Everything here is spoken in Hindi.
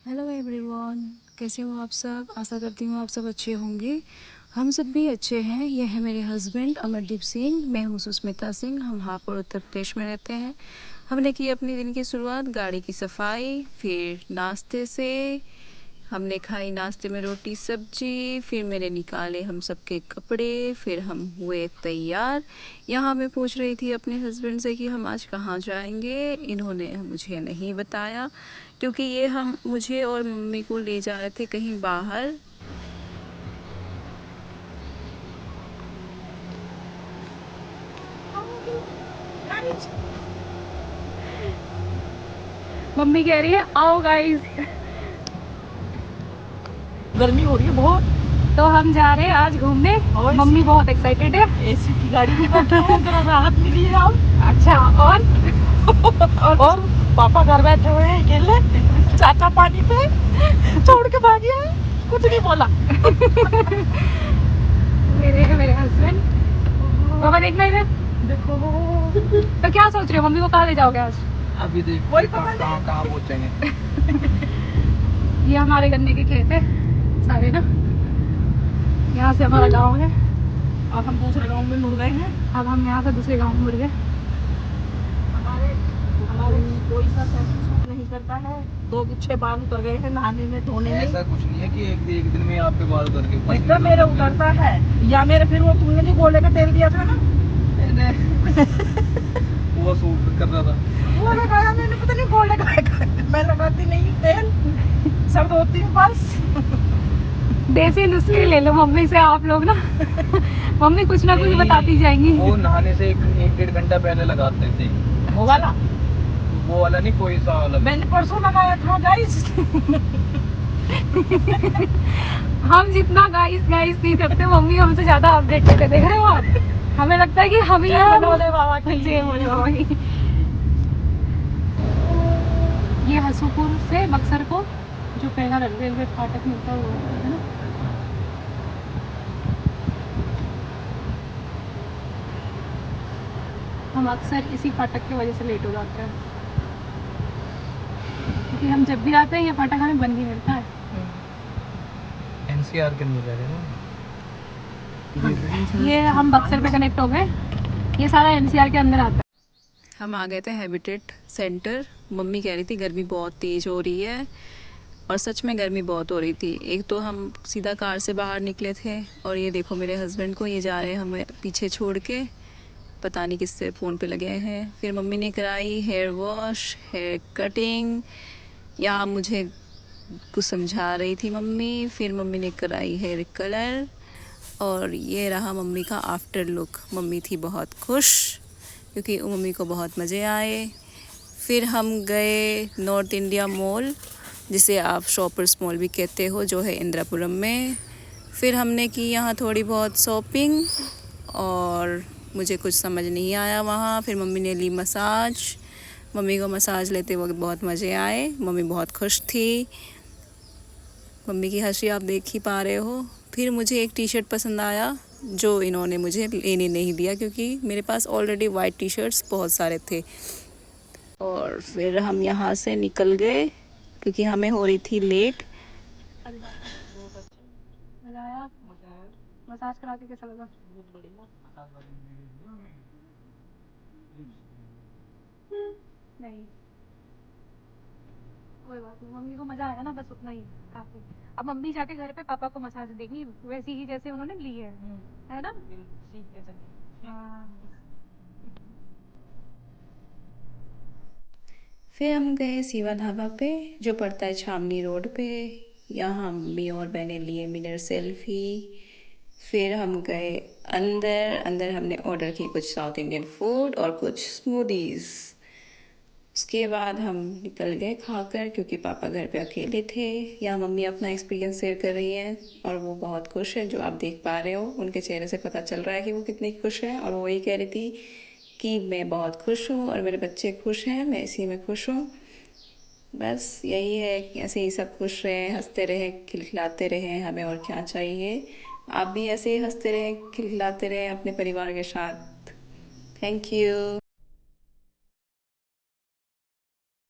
हेलो एवरीवन, कैसे हो आप सब। आशा करती हूँ आप सब अच्छे होंगे। हम सब भी अच्छे हैं। ये है मेरे हस्बैंड अमरदीप सिंह, मैं हूँ सुष्मिता सिंह। हम हापुड़ उत्तर प्रदेश में रहते हैं। हमने की अपने दिन की शुरुआत गाड़ी की सफाई, फिर नाश्ते से। हमने खाई नाश्ते में रोटी सब्जी, फिर मेरे निकाले हम सबके कपड़े, फिर हम हुए तैयार। यहाँ मैं पूछ रही थी अपने हस्बैंड से कि हम आज कहाँ जाएंगे। इन्होंने मुझे नहीं बताया क्योंकि ये हम मुझे और मम्मी को ले जा रहे थे कहीं बाहर। मम्मी कह रही है आओ गाइस। गर्मी हो रही है बहुत, तो हम जा रहे हैं आज घूमने। मम्मी बहुत एक्साइटेड है। एसी की गाड़ी में बैठे हैं, जरा राहत मिली है अब। अच्छा, और पापा घर बैठे हुए हैं अकेले। चाचा पानी पे छोड़ के भाग गया, कुछ नहीं बोला। मेरे हस्बैंड पापा देखना इधर देखो तो क्या सोच रहे हो, मम्मी को कहाँ ले जाओगे आज? अभी देख वही कहाँ पहुँचेंगे। ये हमारे गन्ने के खेत है सारे ना। यहाँ से हमारा गांव है। अब हम दूसरे गांव में मुड़ गए हैं। अब हम यहाँ से दूसरे गांव में मुड़ गए। हमारे कोई सा सूट नहीं करता है। 2 गुच्छे बाल उतर गए हैं नहाने में, धोने में। ऐसा कुछ नहीं है कि एक दिन में आपके बाल उतर के एकदम मेरे उतरता है। या मेरे फिर वो तुमने जो गोले का तेल दिया था ना, वो सूट कर रहा था। वो लगाया मैंने, पता नहीं गोले का। मैं लगाती नहीं तेल, सब धोती हूँ बस। देसी नुस्खे ले लो मम्मी से आप लोग ना। मम्मी कुछ ना कुछ बताती जाएंगी। वो नहाने से एक डेढ़ घंटा पहले लगाते थे। वो वाला नहीं, कोई सा वाला। मैंने परसों लगाया था गाइस। हम जितना गाइस गाइस नहीं करते, मम्मी हमसे ज्यादा अपडेट करते। देख रहे हो आप, हमें लगता है कि हम ही हैं भोले बाबा की। जय भोले बाबा की। ये हसूपुर से बक्सर को जो पहला रेलवे फाटक मिलता है वो है ना। हम अक्सर इसी फाटक की वजह से लेट हो जाते हैं, क्योंकि हम जब भी आते हैं ये फाटक हमें बंद ही मिलता है। एनसीआर के अंदर रह रहे ना। ये हम बक्सर पे कनेक्ट हो गए। ये सारा एनसीआर के अंदर आता है। हम आ गए थे हैबिटेट सेंटर। मम्मी कह रही थी गर्मी बहुत तेज़ हो रही है, और सच में गर्मी बहुत हो रही थी। एक तो हम सीधा कार से बाहर निकले थे, और ये देखो मेरे हस्बैंड को, ये जा रहे हैं हमें पीछे छोड़ के, पता नहीं किससे फ़ोन पे लगे हैं। फिर मम्मी ने कराई हेयर वॉश, हेयर कटिंग। यहाँ मुझे कुछ समझा रही थी मम्मी। फिर मम्मी ने कराई हेयर कलर, और ये रहा मम्मी का आफ्टर लुक। मम्मी थी बहुत खुश क्योंकि मम्मी को बहुत मज़े आए। फिर हम गए नॉर्थ इंडिया मॉल, जिसे आप शॉपर्स मॉल भी कहते हो, जो है इंदिरापुरम में। फिर हमने की यहाँ थोड़ी बहुत शॉपिंग, और मुझे कुछ समझ नहीं आया वहाँ। फिर मम्मी ने ली मसाज। मम्मी को मसाज लेते वक्त बहुत मज़े आए, मम्मी बहुत खुश थी। मम्मी की हंसी आप देख ही पा रहे हो। फिर मुझे एक टी शर्ट पसंद आया जो इन्होंने मुझे लेने नहीं दिया, क्योंकि मेरे पास ऑलरेडी वाइट टी शर्ट्स बहुत सारे थे। और फिर हम यहाँ से निकल गए क्योंकि हमें हो रही थी लेट। मसाज करा के कैसा लगा? नहीं, कोई बात नहीं, मम्मी को मजा आया ना, बस उतना ही काफी। अब मम्मी जाके घर पे पापा को मसाज देगी वैसी ही जैसे उन्होंने ली है ना? हाँ। फिर हम गए सीवा ढाबा पे, जो पड़ता है छावनी रोड पे। यहाँ मम्मी और मैंने लिए मिनर सेल्फी। फिर हम गए अंदर। अंदर हमने ऑर्डर की कुछ साउथ इंडियन फूड और कुछ स्मूदीज़। उसके बाद हम निकल गए खाकर, क्योंकि पापा घर पे अकेले थे। या मम्मी अपना एक्सपीरियंस शेयर कर रही हैं, और वो बहुत खुश है, जो आप देख पा रहे हो। उनके चेहरे से पता चल रहा है कि वो कितनी खुश हैं। और वो ये कह रही थी कि मैं बहुत खुश हूँ और मेरे बच्चे खुश हैं, मैं इसी में खुश हूँ। बस यही है कि ऐसे ही सब खुश रहें, हंसते रहें, खिलखिलाते रहें, हमें और क्या चाहिए। आप भी ऐसे ही हंसते रहें, खिलखिलाते रहें अपने परिवार के साथ। Thank you.